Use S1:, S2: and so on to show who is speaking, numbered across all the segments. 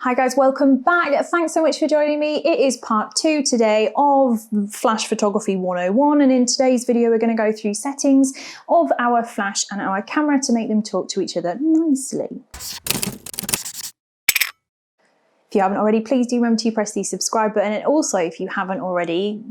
S1: Hi guys, welcome back. Thanks so much for joining me. It is part 2 today of Flash Photography 101, and in today's video we're going to go through settings of our flash and our camera to make them talk to each other nicely. If you haven't already, please do remember to press the subscribe button, and also if you haven't already,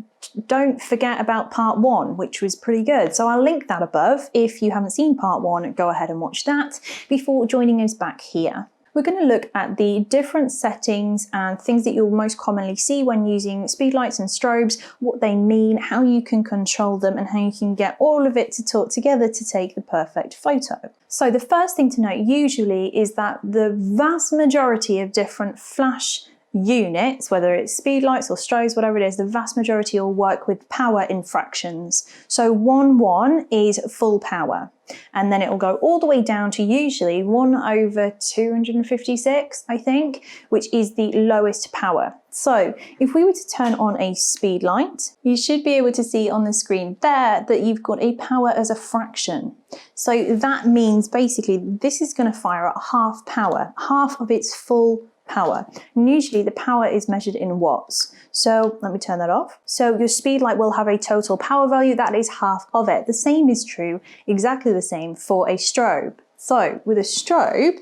S1: don't forget about part 1, which was pretty good. So I'll link that above. If you haven't seen part 1, go ahead and watch that before joining us back here. We're going to look at the different settings and things that you'll most commonly see when using speedlights and strobes, what they mean, how you can control them, and how you can get all of it to talk together to take the perfect photo. So the first thing to note usually is that the vast majority of different flash units, whether it's speedlights or strobes, whatever it is, the vast majority will work with power in fractions. So 1:1 is full power, and then it will go all the way down to usually 1/256, I think, which is the lowest power. So if we were to turn on a speedlight, you should be able to see on the screen there that you've got a power as a fraction. So that means basically this is going to fire at half power, half of its full power, and usually the power is measured in watts. So let me turn that off. So your speedlight will have a total power value that is half of it. The same is true, exactly the same for a strobe. So with a strobe,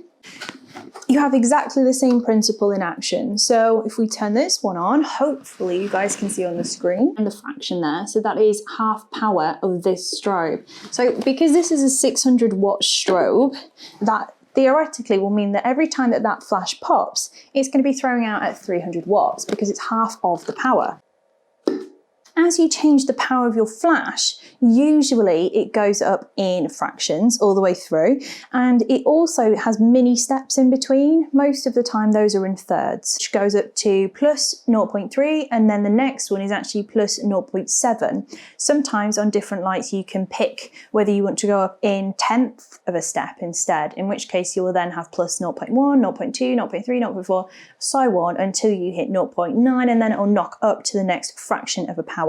S1: you have exactly the same principle in action. So if we turn this one on, hopefully you guys can see on the screen and the fraction there. So that is half power of this strobe. So because this is a 600 watt strobe, that theoretically will mean that every time that that flash pops, it's going to be throwing out at 300 watts because it's half of the power. As you change the power of your flash, usually it goes up in fractions all the way through, and it also has mini steps in between. Most of the time those are in thirds, which goes up to plus 0.3, and then the next one is actually plus 0.7. Sometimes on different lights you can pick whether you want to go up in tenth of a step instead, in which case you will then have plus 0.1, 0.2, 0.3, 0.4, so on until you hit 0.9, and then it will knock up to the next fraction of a power.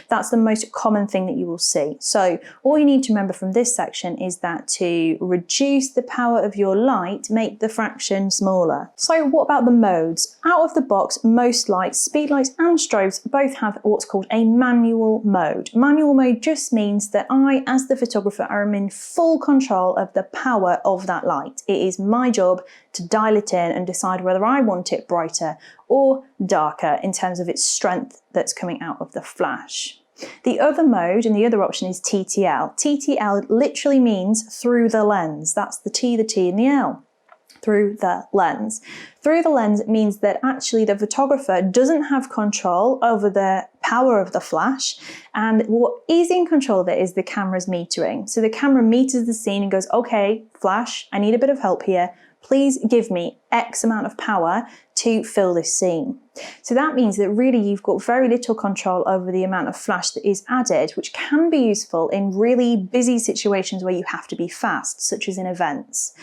S1: That's the most common thing that you will see. So all you need to remember from this section is that to reduce the power of your light, make the fraction smaller. So what about the modes? Out of the box, most lights, speedlights and strobes, both have what's called a manual mode. Manual mode just means that I, as the photographer, am in full control of the power of that light. It is my job to dial it in and decide whether I want it brighter or darker in terms of its strength that's coming out of the flash. The other mode and the other option is TTL. TTL literally means through the lens. That's the T, and the L. Through the lens. Through the lens means that actually the photographer doesn't have control over the power of the flash, and what is in control of it is the camera's metering. So the camera meters the scene and goes, okay, flash, I need a bit of help here. Please give me X amount of power to fill this scene. So that means that really you've got very little control over the amount of flash that is added, which can be useful in really busy situations where you have to be fast, such as in events,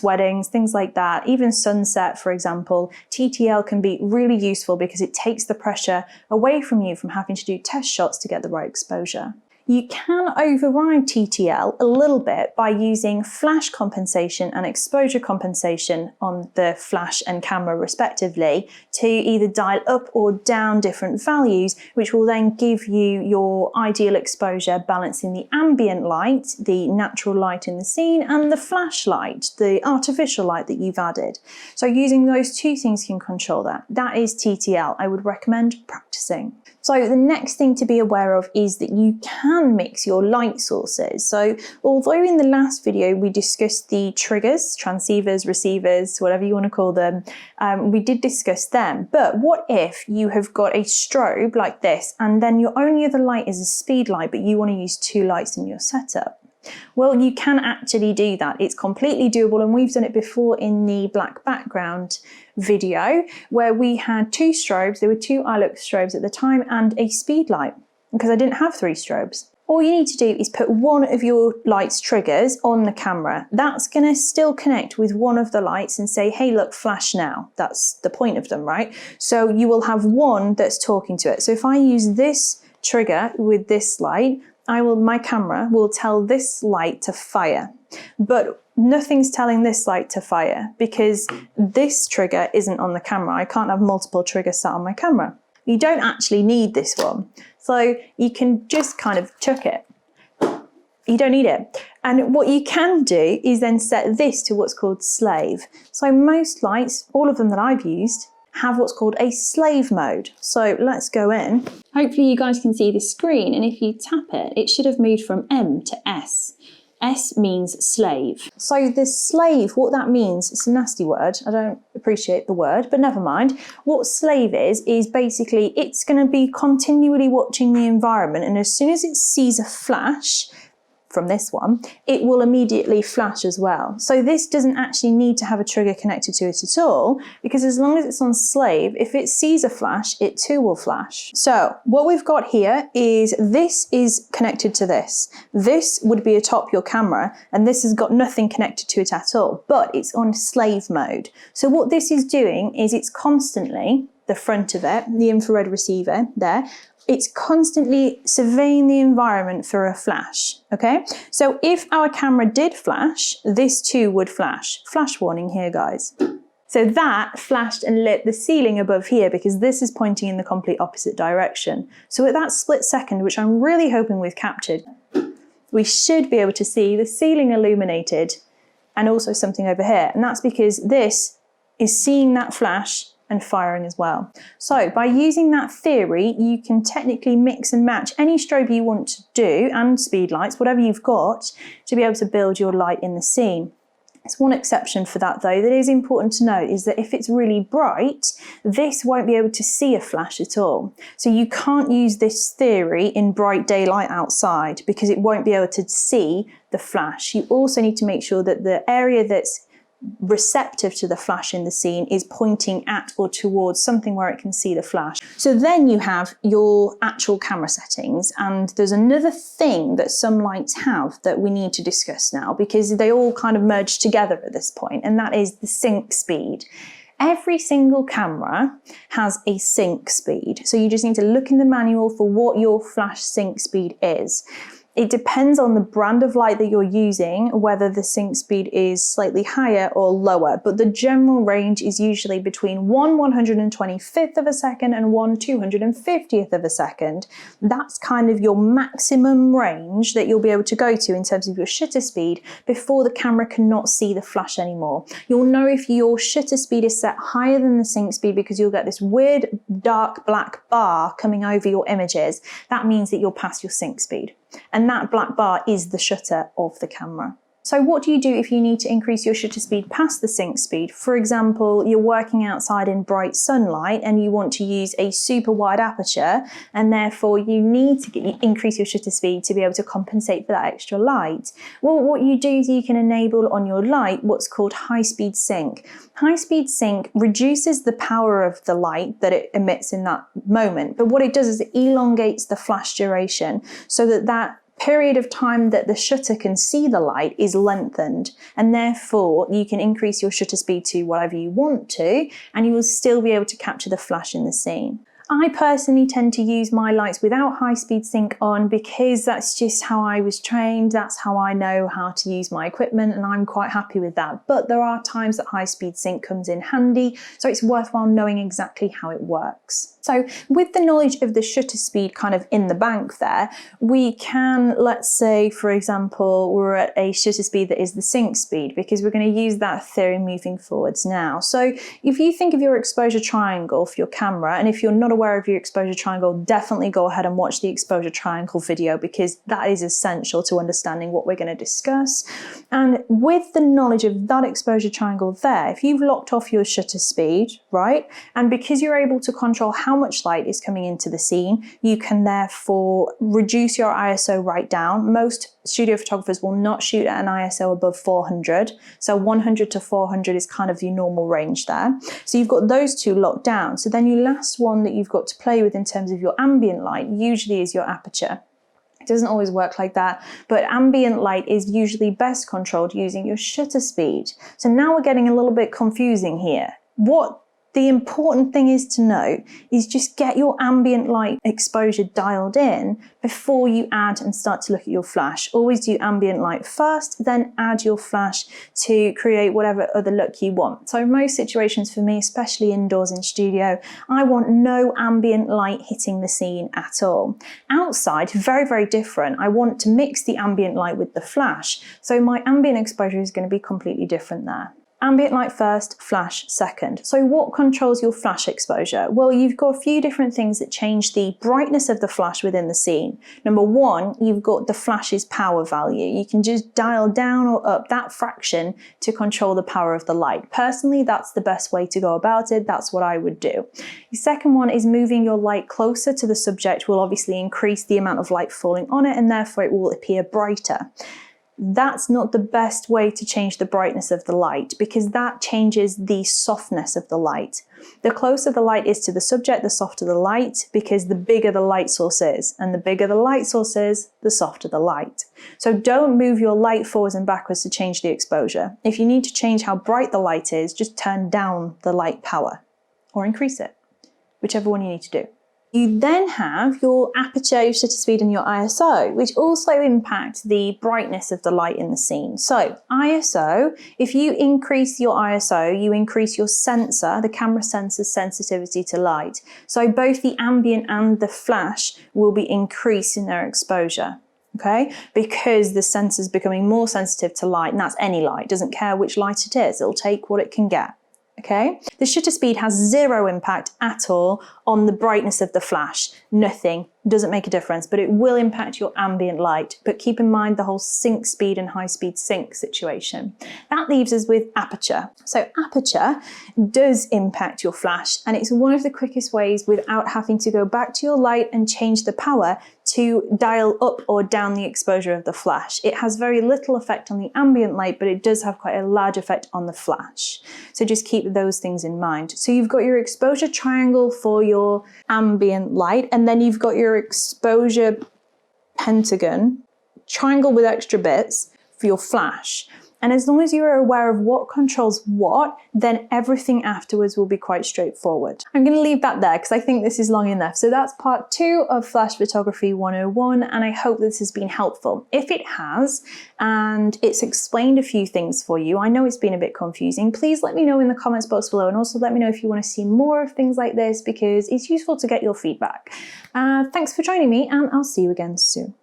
S1: weddings, things like that. Even sunset, for example, TTL can be really useful because it takes the pressure away from you from having to do test shots to get the right exposure. You can override TTL a little bit by using flash compensation and exposure compensation on the flash and camera respectively to either dial up or down different values, which will then give you your ideal exposure, balancing the ambient light, the natural light in the scene, and the flash light, the artificial light that you've added. So using those two things can control that. That is TTL. I would recommend practicing. So the next thing to be aware of is that you can mix your light sources. So although in the last video we discussed the triggers, transceivers, receivers, whatever you want to call them, we did discuss them. But what if you have got a strobe like this and then your only other light is a speed light, but you want to use 2 lights in your setup? Well, you can actually do that. It's completely doable, and we've done it before in the black background video where we had 2 strobes. There were 2 iLux strobes at the time and a speed light because I didn't have 3 strobes. All you need to do is put one of your light's triggers on the camera. That's going to still connect with one of the lights and say, hey, look, flash now. That's the point of them, right? So you will have one that's talking to it. So if I use this trigger with this light, my camera will tell this light to fire. But nothing's telling this light to fire because this trigger isn't on the camera. I can't have multiple triggers set on my camera. You don't actually need this one. So you can just kind of chuck it. You don't need it. And what you can do is then set this to what's called slave. So most lights, all of them that I've used, have what's called a slave mode. So let's go in. Hopefully you guys can see the screen, and if you tap it, it should have moved from M to S. S means slave. So the slave, what that means, it's a nasty word. I don't appreciate the word, but never mind. What slave is basically it's going to be continually watching the environment, and as soon as it sees a flash from this one, it will immediately flash as well. So this doesn't actually need to have a trigger connected to it at all, because as long as it's on slave, if it sees a flash, it too will flash. So what we've got here is this is connected to this. This would be atop your camera, and this has got nothing connected to it at all, but it's on slave mode. So what this is doing is it's constantly, the front of it, the infrared receiver there, it's constantly surveying the environment for a flash, okay? So if our camera did flash, this too would flash. Flash warning here, guys. So that flashed and lit the ceiling above here because this is pointing in the complete opposite direction. So at that split second, which I'm really hoping we've captured, we should be able to see the ceiling illuminated and also something over here. And that's because this is seeing that flash and firing as well. So by using that theory, you can technically mix and match any strobe you want to do and speed lights, whatever you've got, to be able to build your light in the scene. There's one exception for that though that is important to note, is that if it's really bright, this won't be able to see a flash at all. So you can't use this theory in bright daylight outside because it won't be able to see the flash. You also need to make sure that the area that's receptive to the flash in the scene is pointing at or towards something where it can see the flash. So then you have your actual camera settings, and there's another thing that some lights have that we need to discuss now because they all kind of merge together at this point, and that is the sync speed. Every single camera has a sync speed, so you just need to look in the manual for what your flash sync speed is. It depends on the brand of light that you're using, whether the sync speed is slightly higher or lower, but the general range is usually between 1/125th of a second and 1/250th of a second. That's kind of your maximum range that you'll be able to go to in terms of your shutter speed before the camera cannot see the flash anymore. You'll know if your shutter speed is set higher than the sync speed because you'll get this weird dark black bar coming over your images. That means that you're past your sync speed. And that black bar is the shutter of the camera. So what do you do if you need to increase your shutter speed past the sync speed? For example, you're working outside in bright sunlight and you want to use a super wide aperture, and therefore you need to increase your shutter speed to be able to compensate for that extra light. Well, what you do is you can enable on your light what's called high-speed sync. High-speed sync reduces the power of the light that it emits in that moment, but what it does is it elongates the flash duration so that period of time that the shutter can see the light is lengthened, and therefore you can increase your shutter speed to whatever you want to, and you will still be able to capture the flash in the scene. I personally tend to use my lights without high-speed sync on because that's just how I was trained, that's how I know how to use my equipment, and I'm quite happy with that. But there are times that high-speed sync comes in handy, so it's worthwhile knowing exactly how it works. So with the knowledge of the shutter speed kind of in the bank there, we can, let's say, for example, we're at a shutter speed that is the sync speed because we're going to use that theory moving forwards now. So if you think of your exposure triangle for your camera, and if you're not aware of your exposure triangle, definitely go ahead and watch the exposure triangle video because that is essential to understanding what we're going to discuss. And with the knowledge of that exposure triangle there, if you've locked off your shutter speed, right, and because you're able to control how much light is coming into the scene, you can therefore reduce your ISO right down. Most studio photographers will not shoot at an ISO above 400, so 100 to 400 is kind of the normal range there. So you've got those two locked down. So then your last one that you've got to play with in terms of your ambient light usually is your aperture. It doesn't always work like that, but ambient light is usually best controlled using your shutter speed. So now we're getting a little bit confusing here. What The important thing is to note is just get your ambient light exposure dialed in before you add and start to look at your flash. Always do ambient light first, then add your flash to create whatever other look you want. So most situations for me, especially indoors in studio, I want no ambient light hitting the scene at all. Outside, very, very different. I want to mix the ambient light with the flash. So my ambient exposure is going to be completely different there. Ambient light first, flash second. So what controls your flash exposure? Well, you've got a few different things that change the brightness of the flash within the scene. Number one, you've got the flash's power value. You can just dial down or up that fraction to control the power of the light. Personally, that's the best way to go about it. That's what I would do. The second one is moving your light closer to the subject will obviously increase the amount of light falling on it, and therefore it will appear brighter. That's not the best way to change the brightness of the light, because that changes the softness of the light. The closer the light is to the subject, the softer the light, because the bigger the light source is, and the bigger the light source is, the softer the light. So don't move your light forwards and backwards to change the exposure. If you need to change how bright the light is, just turn down the light power or increase it, whichever one you need to do. You then have your aperture, your shutter speed, and your ISO, which also impact the brightness of the light in the scene. So ISO, if you increase your ISO, you increase your sensor, the camera sensor's sensitivity to light. So both the ambient and the flash will be increased in their exposure. Okay, because the sensor's becoming more sensitive to light, and that's any light, doesn't care which light it is, it'll take what it can get. Okay, the shutter speed has zero impact at all on the brightness of the flash. Nothing, doesn't make a difference, but it will impact your ambient light. But keep in mind the whole sync speed and high speed sync situation. That leaves us with aperture. So aperture does impact your flash, and it's one of the quickest ways without having to go back to your light and change the power to dial up or down the exposure of the flash. It has very little effect on the ambient light, but it does have quite a large effect on the flash. So just keep those things in mind. So you've got your exposure triangle for your ambient light, and then you've got your exposure pentagon, triangle with extra bits for your flash. And as long as you're aware of what controls what, then everything afterwards will be quite straightforward. I'm going to leave that there because I think this is long enough. So that's part 2 of Flash Photography 101, and I hope this has been helpful. If it has, and it's explained a few things for you, I know it's been a bit confusing, please let me know in the comments box below, and also let me know if you want to see more of things like this, because it's useful to get your feedback. Thanks for joining me, and I'll see you again soon.